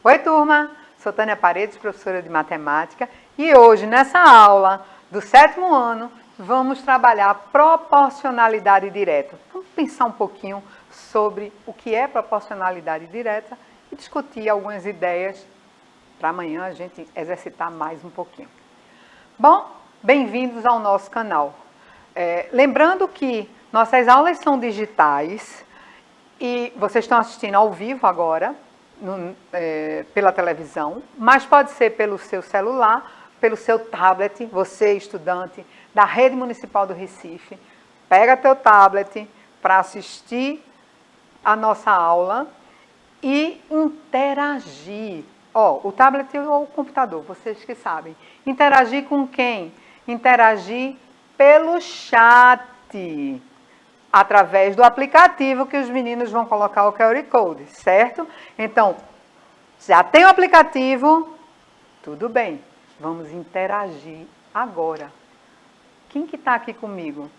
Oi, turma! Sou Tânia Paredes, professora de matemática, e hoje, nessa aula do 7º ano, vamos trabalhar proporcionalidade direta. Vamos pensar um pouquinho sobre o que é proporcionalidade direta e discutir algumas ideias para amanhã a gente exercitar mais um pouquinho. Bom, bem-vindos ao nosso canal. Lembrando que nossas aulas são digitais e vocês estão assistindo ao vivo agora, pela televisão, mas pode ser pelo seu celular, pelo seu tablet, você estudante da Rede Municipal do Recife, pega teu tablet para assistir a nossa aula e interagir. O tablet ou o computador, vocês que sabem. Interagir com quem? Interagir pelo chat, através do aplicativo que os meninos vão colocar o QR Code, certo? Então, já tem o aplicativo, tudo bem, vamos interagir agora. Quem que está aqui comigo?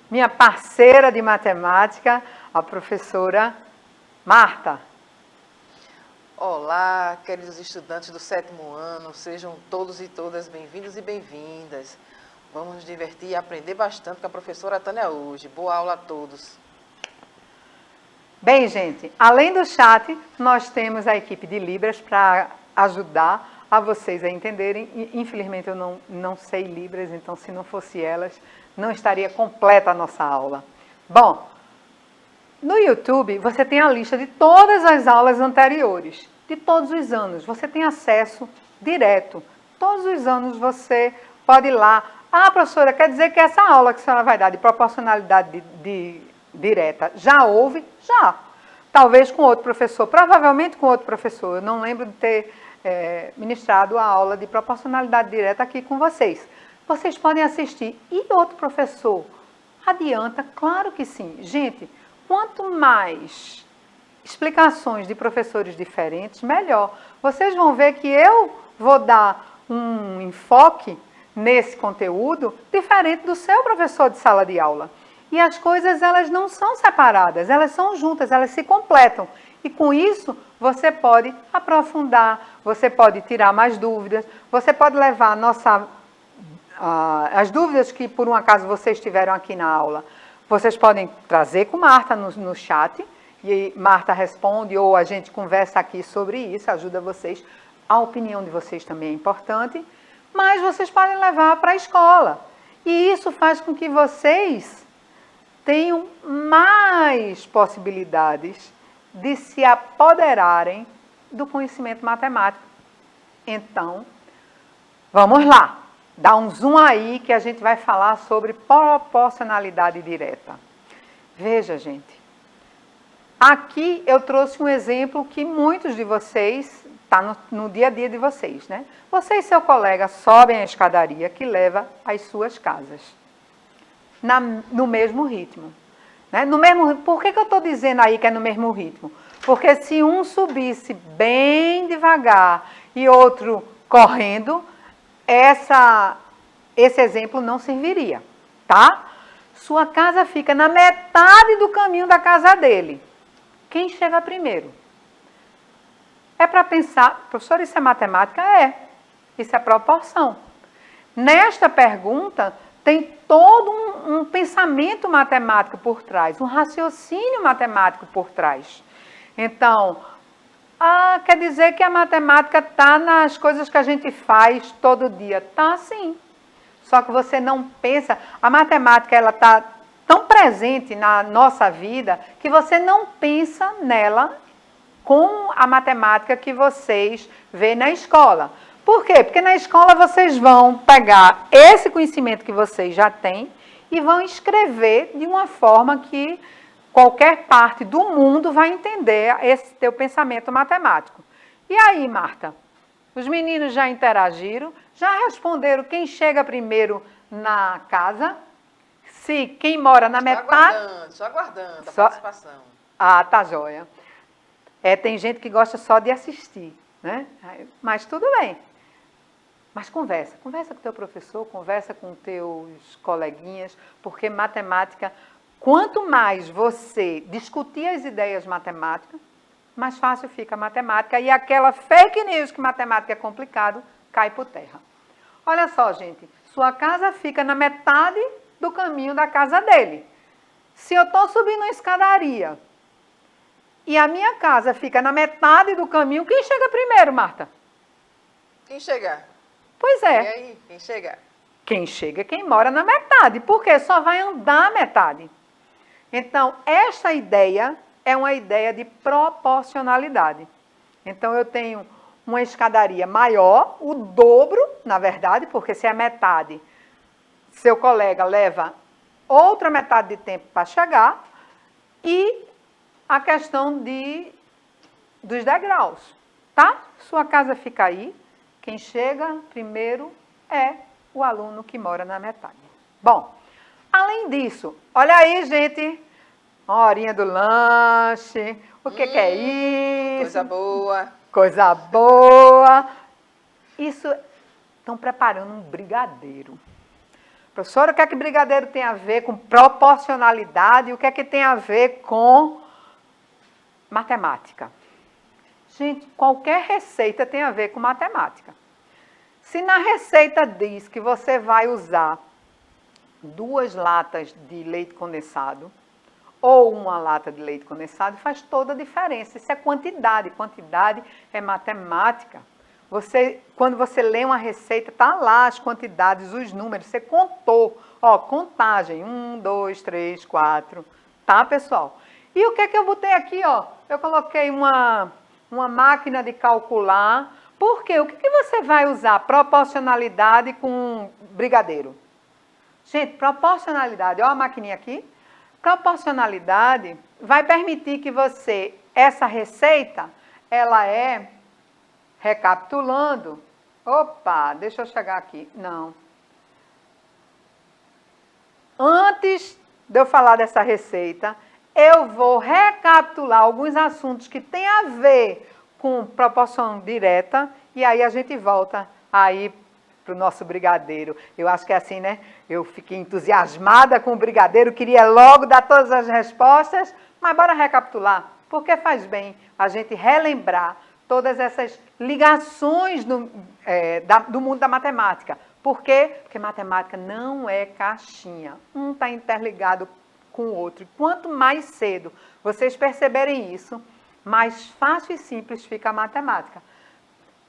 Minha parceira de matemática, a professora Marta. Olá, queridos estudantes do 7º ano, sejam todos e todas bem-vindos e bem-vindas. Vamos nos divertir e aprender bastante com a professora Tânia hoje. Boa aula a todos. Bem, gente, além do chat, nós temos a equipe de Libras para ajudar a vocês a entenderem. Infelizmente, eu não sei Libras, então se não fosse elas, não estaria completa a nossa aula. Bom, no YouTube, você tem a lista de todas as aulas anteriores, de todos os anos. Você tem acesso direto. Todos os anos você pode ir lá. Ah, professora, quer dizer que essa aula que a senhora vai dar de proporcionalidade direta, já houve? Já. Talvez com outro professor, provavelmente com outro professor. Eu não lembro de ter ministrado a aula de proporcionalidade direta aqui com vocês. Vocês podem assistir. E outro professor? Adianta? Claro que sim. Gente, quanto mais explicações de professores diferentes, melhor. Vocês vão ver que eu vou dar um enfoque nesse conteúdo diferente do seu professor de sala de aula. E as coisas, elas não são separadas, elas são juntas, elas se completam. E com isso, você pode aprofundar, você pode tirar mais dúvidas, você pode levar as dúvidas que por um acaso vocês tiveram aqui na aula, vocês podem trazer com Marta no chat, e Marta responde, ou a gente conversa aqui sobre isso, ajuda vocês. A opinião de vocês também é importante, mas vocês podem levar para a escola. E isso faz com que vocês tenham mais possibilidades de se apoderarem do conhecimento matemático. Então, vamos lá. Dá um zoom aí que a gente vai falar sobre proporcionalidade direta. Veja, gente. Aqui eu trouxe um exemplo que muitos de vocês está no dia a dia de vocês, né? Você e seu colega sobem a escadaria que leva às suas casas, no mesmo ritmo. Né? Por que eu estou dizendo aí que é no mesmo ritmo? Porque se um subisse bem devagar e outro correndo, esse exemplo não serviria, tá? Sua casa fica na metade do caminho da casa dele. Quem chega primeiro? É para pensar, professor, isso é matemática? Isso é proporção. Nesta pergunta, tem todo um pensamento matemático por trás, um raciocínio matemático por trás. Então, quer dizer que a matemática está nas coisas que a gente faz todo dia. Está sim. Só que você não pensa, a matemática ela está tão presente na nossa vida que você não pensa nela com a matemática que vocês veem na escola. Por quê? Porque na escola vocês vão pegar esse conhecimento que vocês já têm e vão escrever de uma forma que qualquer parte do mundo vai entender esse teu pensamento matemático. E aí, Marta? Os meninos já interagiram, já responderam quem chega primeiro na casa, se quem mora na metade... Só aguardando a participação. Tá joia. Tem gente que gosta só de assistir, né? Mas tudo bem. Mas conversa com o teu professor, conversa com teus coleguinhas, porque matemática, quanto mais você discutir as ideias matemáticas, mais fácil fica a matemática e aquela fake news que matemática é complicado cai por terra. Olha só, gente, sua casa fica na metade do caminho da casa dele. Se eu estou subindo uma escadaria e a minha casa fica na metade do caminho, quem chega primeiro, Marta? Quem chega? Pois E é. aí, quem chega? Quem chega é quem mora na metade, porque só vai andar a metade. Então, esta ideia é uma ideia de proporcionalidade. Então, eu tenho uma escadaria maior, o dobro, na verdade, porque se é metade, seu colega leva outra metade de tempo para chegar, e a questão dos degraus, tá? Sua casa fica aí, quem chega primeiro é o aluno que mora na metade. Bom, além disso, olha aí, gente, uma horinha do lanche, o que é isso? Coisa boa. Coisa boa. Isso, estão preparando um brigadeiro. Professora, o que é que brigadeiro tem a ver com proporcionalidade e o que é que tem a ver com matemática? Gente, qualquer receita tem a ver com matemática. Se na receita diz que você vai usar 2 latas de leite condensado ou uma lata de leite condensado, faz toda a diferença. Isso é quantidade. Quantidade é matemática. Quando você lê uma receita, tá lá as quantidades, os números, você contou. Ó, contagem, 1, 2, 3, 4. Tá, pessoal? E o que é que eu botei aqui, ó? Eu coloquei uma máquina de calcular. Por quê? O que você vai usar? Proporcionalidade com brigadeiro. Gente, proporcionalidade, ó a maquininha aqui. Proporcionalidade vai permitir que você, essa receita, ela é, recapitulando. Opa, deixa eu chegar aqui. Não. Antes de eu falar dessa receita, eu vou recapitular alguns assuntos que têm a ver com proporção direta e aí a gente volta aí para o nosso brigadeiro. Eu acho que é assim, né? Eu fiquei entusiasmada com o brigadeiro, queria logo dar todas as respostas, mas bora recapitular, porque faz bem a gente relembrar todas essas ligações do mundo da matemática. Por quê? Porque matemática não é caixinha. Um está interligado com o outro. E quanto mais cedo vocês perceberem isso, mais fácil e simples fica a matemática.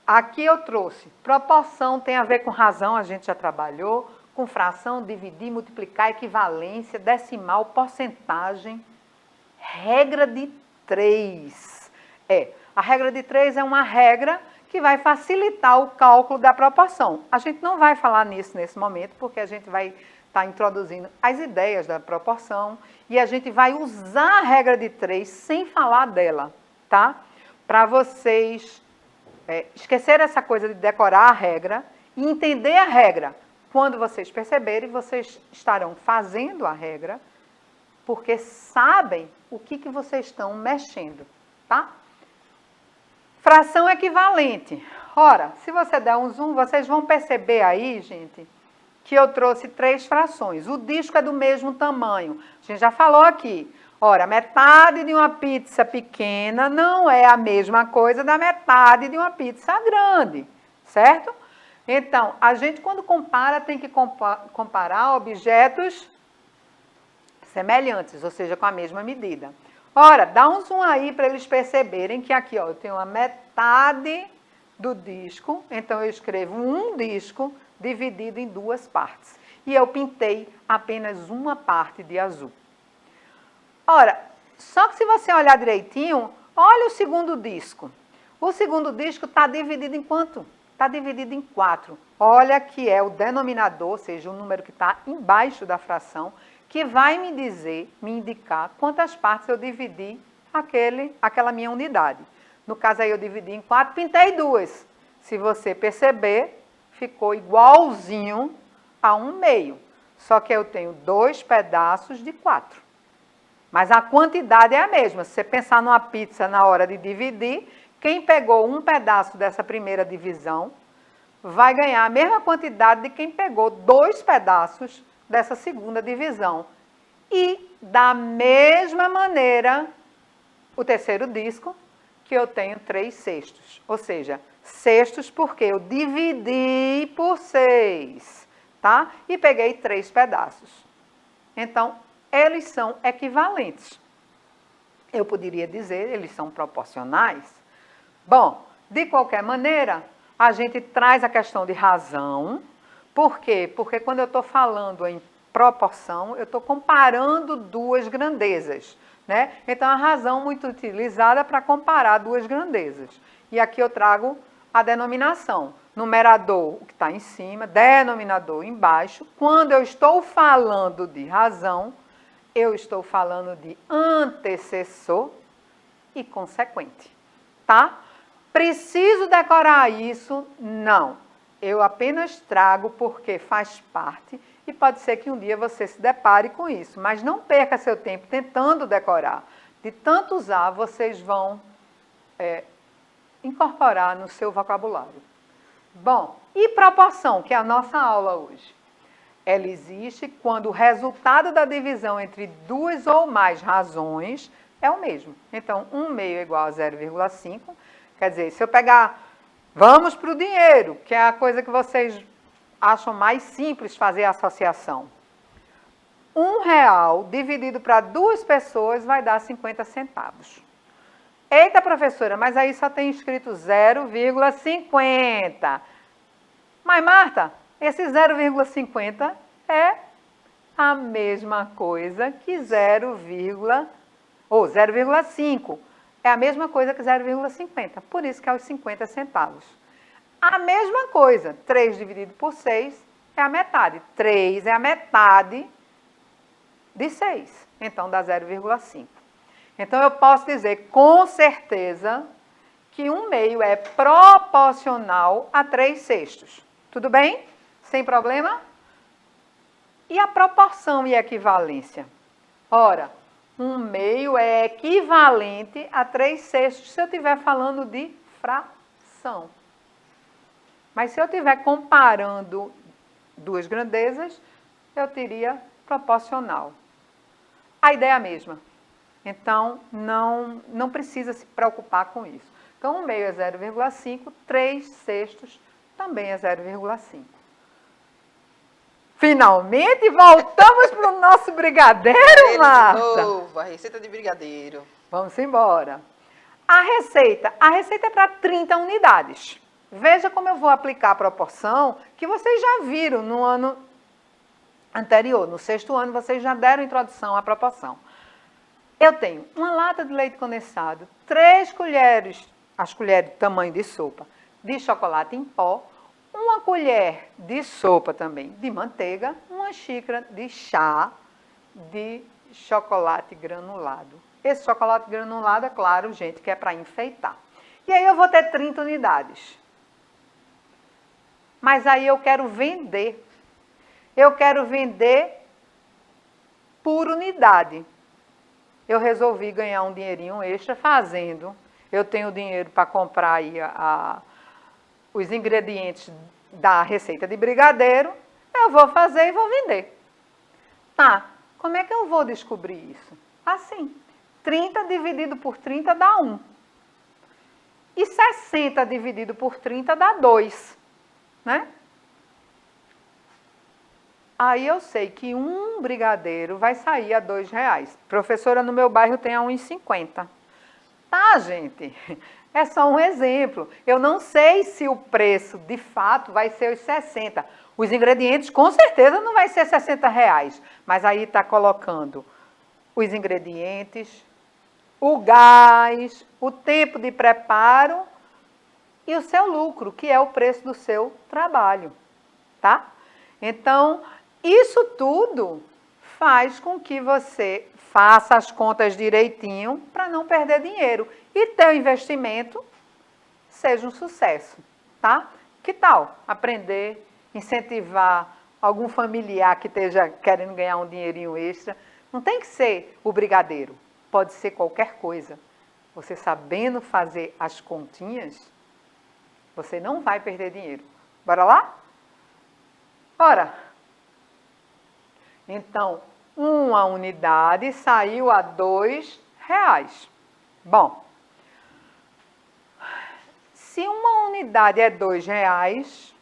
Aqui eu trouxe, proporção tem a ver com razão, a gente já trabalhou, com fração, dividir, multiplicar, equivalência, decimal, porcentagem, regra de 3. A regra de 3 é uma regra que vai facilitar o cálculo da proporção. A gente não vai falar nisso nesse momento, porque a gente vai estar introduzindo as ideias da proporção e a gente vai usar a regra de 3 sem falar dela, tá? Para vocês esquecer essa coisa de decorar a regra e entender a regra. Quando vocês perceberem, vocês estarão fazendo a regra porque sabem o que vocês estão mexendo, tá? Fração equivalente. Ora, se você der um zoom, vocês vão perceber aí, gente, que eu trouxe 3 frações. O disco é do mesmo tamanho. A gente já falou aqui. Ora, metade de uma pizza pequena não é a mesma coisa da metade de uma pizza grande, certo? Então, a gente quando compara, tem que comparar objetos semelhantes, ou seja, com a mesma medida. Ora, dá um zoom aí para eles perceberem que aqui, ó, eu tenho a metade do disco, então eu escrevo um disco dividido em 2 partes. E eu pintei apenas uma parte de azul. Ora, só que se você olhar direitinho, olha o segundo disco. O segundo disco está dividido em quanto? Está dividido em 4. Olha que é o denominador, ou seja, o número que está embaixo da fração, que vai me indicar quantas partes eu dividi aquela minha unidade. No caso aí eu dividi em 4, pintei 2. Se você perceber, ficou igualzinho a 1/2. Só que eu tenho 2 pedaços de 4. Mas a quantidade é a mesma. Se você pensar numa pizza na hora de dividir, quem pegou um pedaço dessa primeira divisão vai ganhar a mesma quantidade de quem pegou 2 pedaços dessa segunda divisão. E, da mesma maneira, o terceiro disco que eu tenho 3 sextos. Ou seja, sextos porque eu dividi por 6, tá? E peguei 3 pedaços. Então, eles são equivalentes. Eu poderia dizer, eles são proporcionais. Bom, de qualquer maneira, a gente traz a questão de razão. Por quê? Porque quando eu estou falando em proporção, eu estou comparando 2 grandezas, né? Então, a razão muito utilizada para comparar 2 grandezas. E aqui eu trago a denominação. Numerador, o que está em cima, denominador embaixo. Quando eu estou falando de razão, eu estou falando de antecessor e consequente, tá? Preciso decorar isso? Não. Eu apenas trago porque faz parte e pode ser que um dia você se depare com isso, mas não perca seu tempo tentando decorar. De tanto usar, vocês vão incorporar no seu vocabulário. Bom, e proporção, que é a nossa aula hoje? Ela existe quando o resultado da divisão entre 2 ou mais razões é o mesmo. Então, 1/2 é igual a 0,5. Quer dizer, se eu pegar, vamos para o dinheiro, que é a coisa que vocês acham mais simples fazer a associação. R$1 dividido para 2 pessoas vai dar 50 centavos. Eita, professora, mas aí só tem escrito 0,50. Mas, Marta, esse 0,50 é a mesma coisa que 0,5. É a mesma coisa que 0,50. Por isso que é os 50 centavos. A mesma coisa, 3 dividido por 6 é a metade. 3 é a metade de 6. Então, dá 0,5. Então, eu posso dizer com certeza que 1/2 é proporcional a 3 sextos. Tudo bem? Sem problema? E a proporção e equivalência? Ora, 1/2 é equivalente a 3 sextos se eu estiver falando de fração. Mas se eu estiver comparando 2 grandezas, eu teria proporcional. A ideia é a mesma. Então, não precisa se preocupar com isso. Então, 1/2 é 0,5, 3 sextos também é 0,5. Finalmente voltamos para o nosso brigadeiro, Marta. Novo, a receita de brigadeiro. Vamos embora. A receita é para 30 unidades. Veja como eu vou aplicar a proporção que vocês já viram no ano anterior. No 6º ano, vocês já deram introdução à proporção. Eu tenho uma lata de leite condensado, 3 colheres, as colheres de tamanho de sopa, de chocolate em pó, 1 colher de sopa também de manteiga, 1 xícara de chá de chocolate granulado. Esse chocolate granulado, é claro, gente, que é para enfeitar. E aí eu vou ter 30 unidades. Mas aí eu quero vender. Eu quero vender por unidade. Eu resolvi ganhar um dinheirinho extra fazendo. Eu tenho dinheiro para comprar aí os ingredientes da receita de brigadeiro. Eu vou fazer e vou vender. Tá, como é que eu vou descobrir isso? Assim, 30 dividido por 30 dá 1. E 60 dividido por 30 dá 2, né? Aí eu sei que um brigadeiro vai sair a R$2. Professora, no meu bairro tem a R$1,50. Tá, gente? É só um exemplo. Eu não sei se o preço, de fato, vai ser os 60. Os ingredientes, com certeza, não vai ser R$60. Mas aí está colocando os ingredientes, o gás, o tempo de preparo e o seu lucro, que é o preço do seu trabalho, tá? Então, isso tudo faz com que você faça as contas direitinho para não perder dinheiro e teu investimento seja um sucesso, tá? Que tal aprender, incentivar algum familiar que esteja querendo ganhar um dinheirinho extra? Não tem que ser o brigadeiro, pode ser qualquer coisa. Você sabendo fazer as continhas, você não vai perder dinheiro. Bora lá? Bora! Então, 1 unidade saiu a R$2. Bom, se uma unidade é R$2,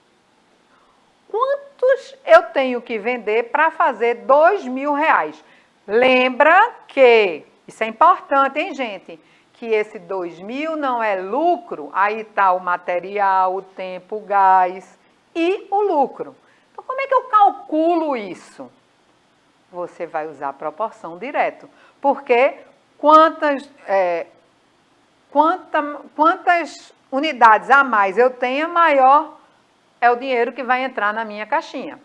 quantos eu tenho que vender para fazer R$2.000? Lembra que, isso é importante, hein, gente? Que esse 2.000 não é lucro, aí está o material, o tempo, o gás e o lucro. Então, como é que eu calculo isso? Você vai usar a proporção direto, porque quantas unidades a mais eu tenho, maior é o dinheiro que vai entrar na minha caixinha.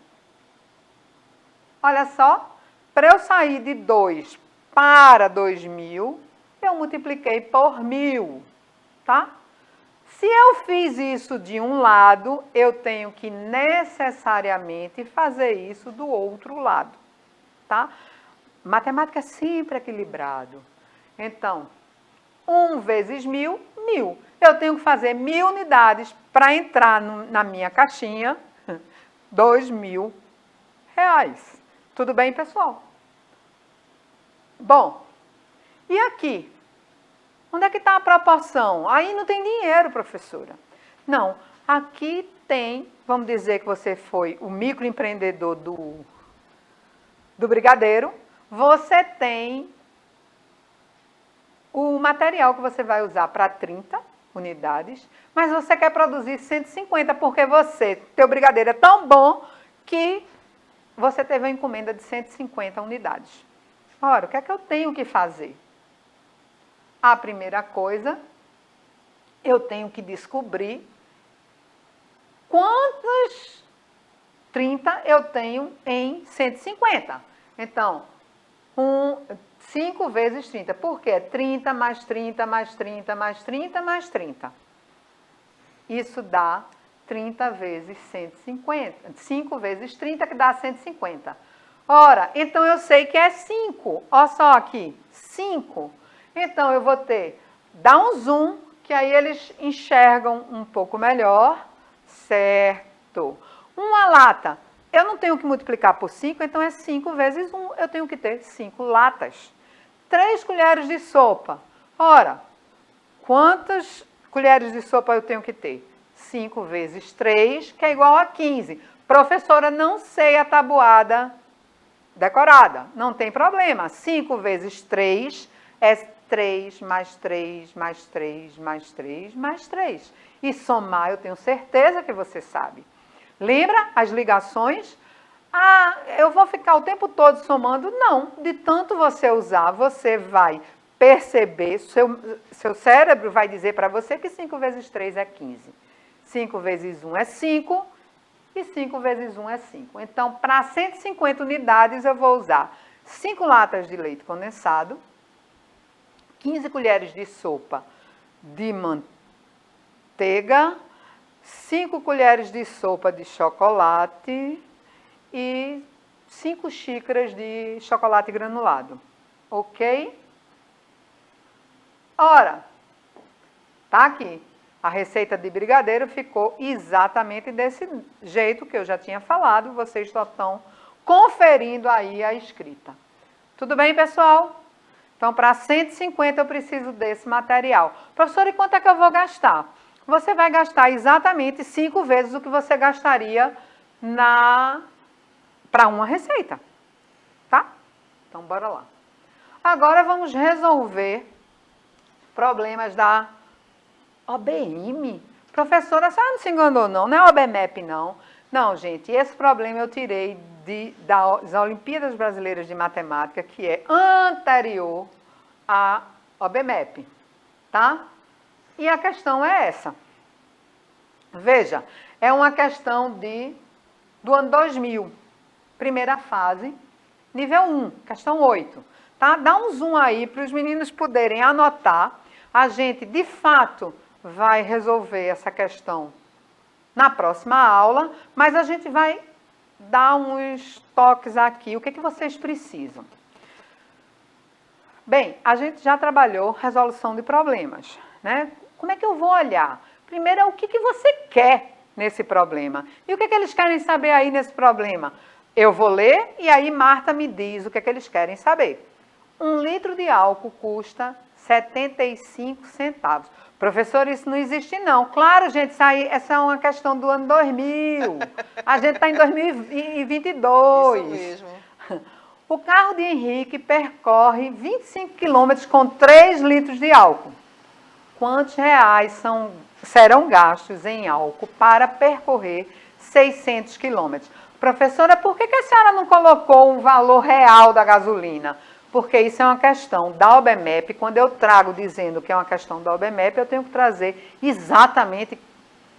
Olha só, para eu sair de 2 para 2.000, eu multipliquei por 1.000, tá? Se eu fiz isso de um lado, eu tenho que necessariamente fazer isso do outro lado, tá? Matemática é sempre equilibrado. Então, 1 vezes 1.000, 1.000. Eu tenho que fazer 1.000 unidades para entrar na minha caixinha, R$2.000. Tudo bem, pessoal? Bom, e aqui? Onde é que está a proporção? Aí não tem dinheiro, professora. Não, aqui tem, vamos dizer que você foi o microempreendedor do Brigadeiro, você tem o material que você vai usar para 30 unidades, mas você quer produzir 150 porque teu brigadeiro é tão bom que você teve uma encomenda de 150 unidades. Ora, o que é que eu tenho que fazer? A primeira coisa, eu tenho que descobrir quantas 30 eu tenho em 150. Então, 5 vezes 30. Por quê? 30 mais 30 mais 30 mais 30 mais 30. Isso dá 30 vezes 150. 5 vezes 30 que dá 150. Ora, então eu sei que é 5. Olha só aqui, 5. Então eu vou dar um zoom, que aí eles enxergam um pouco melhor. Certo. Uma lata, eu não tenho que multiplicar por 5, então é 5 vezes 1. Eu tenho que ter 5 latas. 3 colheres de sopa. Ora, quantas colheres de sopa eu tenho que ter? 5 vezes 3, que é igual a 15. Professora, não sei a tabuada decorada. Não tem problema. 5 vezes 3 é 3 mais 3 mais 3 mais 3 mais 3. E somar, eu tenho certeza que você sabe. Lembra as ligações? Ah, eu vou ficar o tempo todo somando? Não. De tanto você usar, você vai perceber, seu cérebro vai dizer para você que 5 vezes 3 é 15. 5 vezes 1 é 5 e 5 vezes 1 é 5. Então, para 150 unidades, eu vou usar 5 latas de leite condensado, 15 colheres de sopa de manteiga, 5 colheres de sopa de chocolate e 5 xícaras de chocolate granulado. Ok? Ora, tá aqui. A receita de brigadeiro ficou exatamente desse jeito que eu já tinha falado. Vocês só estão conferindo aí a escrita. Tudo bem, pessoal? Então, para 150 eu preciso desse material. Professora, e quanto é que eu vou gastar? Você vai gastar exatamente 5 vezes o que você gastaria para uma receita. Tá? Então, bora lá. Agora vamos resolver problemas da OBM. Professora, a senhora não se enganou não, não é OBMEP não. Não, gente, esse problema eu tirei das Olimpíadas Brasileiras de Matemática, que é anterior à OBMEP, tá? E a questão é essa. Veja, é uma questão do ano 2000, primeira fase, nível 1, questão 8. Tá? Dá um zoom aí para os meninos poderem anotar. A gente, de fato, vai resolver essa questão na próxima aula, mas a gente vai dar uns toques aqui. O que vocês precisam? Bem, a gente já trabalhou resolução de problemas, né? Como é que eu vou olhar? Primeiro é o que você quer nesse problema. E o que eles querem saber aí nesse problema? Eu vou ler e aí Marta me diz o que eles querem saber. 1 litro de álcool custa 75 centavos. Professor, isso não existe não. Claro, gente, essa é uma questão do ano 2000. A gente está em 2022. Isso mesmo. O carro de Henrique percorre 25 quilômetros com 3 litros de álcool. Quantos reais serão gastos em álcool para percorrer 600 quilômetros? Professora, por que a senhora não colocou um valor real da gasolina? Porque isso é uma questão da OBMEP. Quando eu trago dizendo que é uma questão da OBMEP, eu tenho que trazer exatamente...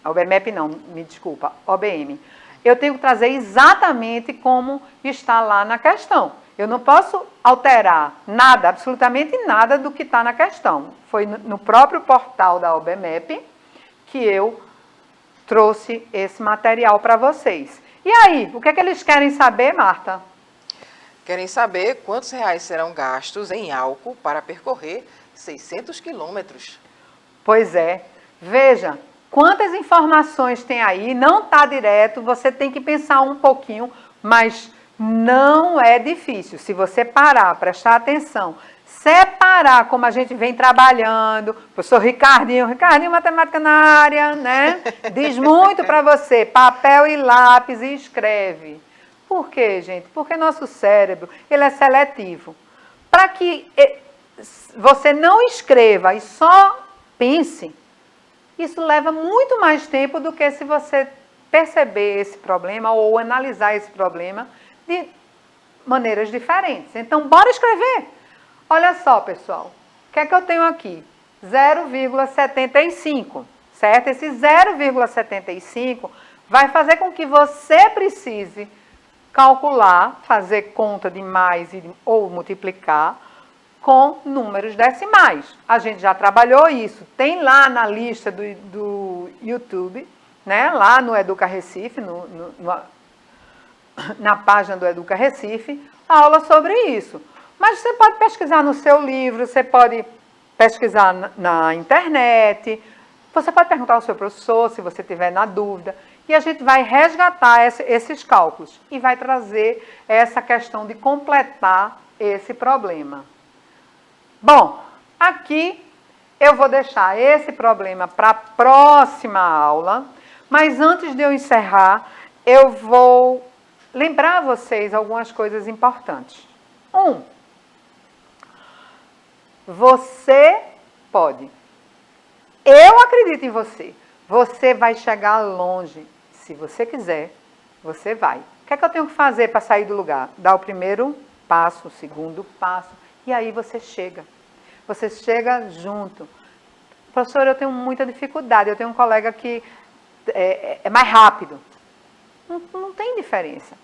OBMEP não, me desculpa, OBM. Eu tenho que trazer exatamente como está lá na questão. Eu não posso alterar nada, absolutamente nada do que está na questão. Foi no próprio portal da OBMEP que eu trouxe esse material para vocês. E aí, o que é que eles querem saber, Marta? Querem saber quantos reais serão gastos em álcool para percorrer 600 quilômetros. Pois é. Veja, quantas informações tem aí, não está direto, você tem que pensar um pouquinho, mas não é difícil. Se você parar, prestar atenção, separar como a gente vem trabalhando, professor Ricardinho, matemática na área, né? Diz muito para você, papel e lápis e escreve. Por quê, gente? Porque nosso cérebro, ele é seletivo. Para que você não escreva e só pense, isso leva muito mais tempo do que se você perceber esse problema ou analisar esse problema de maneiras diferentes. Então, bora escrever. Olha só, pessoal, o que é que eu tenho aqui? 0,75, certo? Esse 0,75 vai fazer com que você precise calcular, fazer conta de mais ou multiplicar com números decimais. A gente já trabalhou isso. Tem lá na lista do YouTube, né? Lá no Educa Recife, na página do Educa Recife, aula sobre isso. Mas você pode pesquisar no seu livro, você pode pesquisar na internet, você pode perguntar ao seu professor se você tiver na dúvida. E a gente vai resgatar esses cálculos e vai trazer essa questão de completar esse problema. Bom, aqui eu vou deixar esse problema para a próxima aula, mas antes de eu encerrar, eu vou lembrar a vocês algumas coisas importantes. Você pode. Eu acredito em você. Você vai chegar longe. Se você quiser, você vai. O que é que eu tenho que fazer para sair do lugar? Dar o primeiro passo, o segundo passo, e aí você chega. Você chega junto. Professor, eu tenho muita dificuldade. Eu tenho um colega que é mais rápido. Não tem diferença.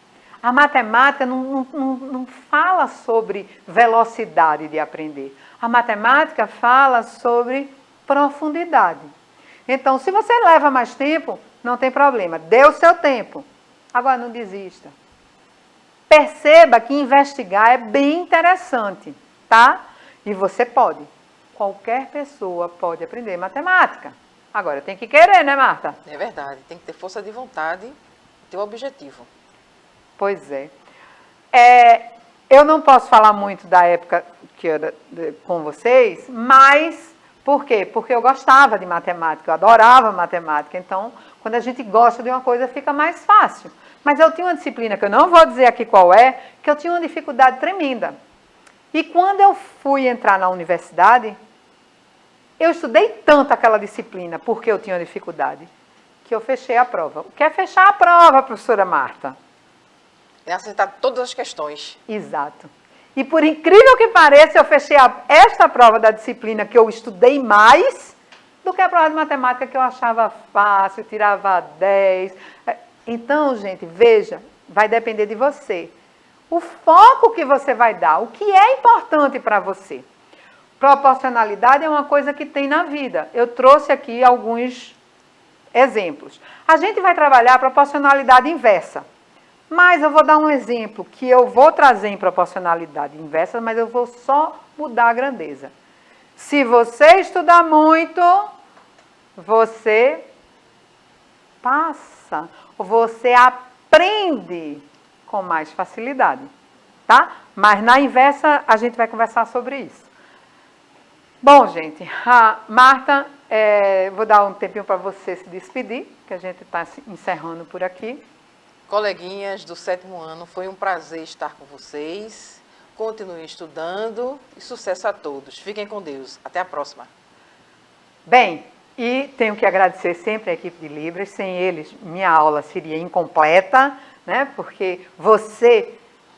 A matemática não fala sobre velocidade de aprender. A matemática fala sobre profundidade. Então, se você leva mais tempo, não tem problema. Dê o seu tempo. Agora, não desista. Perceba que investigar é bem interessante, tá? E você pode. Qualquer pessoa pode aprender matemática. Agora, tem que querer, né, Marta? É verdade. Tem que ter força de vontade e ter o objetivo. Pois é. Eu não posso falar muito da época que era com vocês, mas por quê? Porque eu gostava de matemática, eu adorava matemática. Então, quando a gente gosta de uma coisa, fica mais fácil. Mas eu tinha uma disciplina, que eu não vou dizer aqui qual é, que eu tinha uma dificuldade tremenda. E quando eu fui entrar na universidade, eu estudei tanto aquela disciplina, porque eu tinha uma dificuldade, que eu fechei a prova. O que é fechar a prova, professora Marta? É acertar todas as questões. Exato. E por incrível que pareça, eu fechei esta prova da disciplina que eu estudei mais do que a prova de matemática que eu achava fácil, tirava 10. Então, gente, veja, vai depender de você. O foco que você vai dar, o que é importante para você. Proporcionalidade é uma coisa que tem na vida. Eu trouxe aqui alguns exemplos. A gente vai trabalhar a proporcionalidade inversa. Mas eu vou dar um exemplo que eu vou trazer em proporcionalidade inversa, mas eu vou só mudar a grandeza. Se você estudar muito, você passa, você aprende com mais facilidade, tá? Mas na inversa a gente vai conversar sobre isso. Bom, gente, a Marta, vou dar um tempinho para você se despedir, que a gente está encerrando por aqui. Coleguinhas do 7º ano, foi um prazer estar com vocês. Continuem estudando e sucesso a todos. Fiquem com Deus. Até a próxima. Bem, e tenho que agradecer sempre a equipe de Libras. Sem eles, minha aula seria incompleta, né? Porque você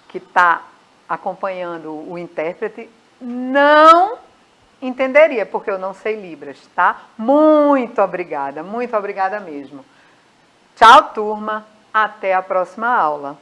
que está acompanhando o intérprete não entenderia, porque eu não sei Libras, tá? Muito obrigada mesmo. Tchau, turma. Até a próxima aula.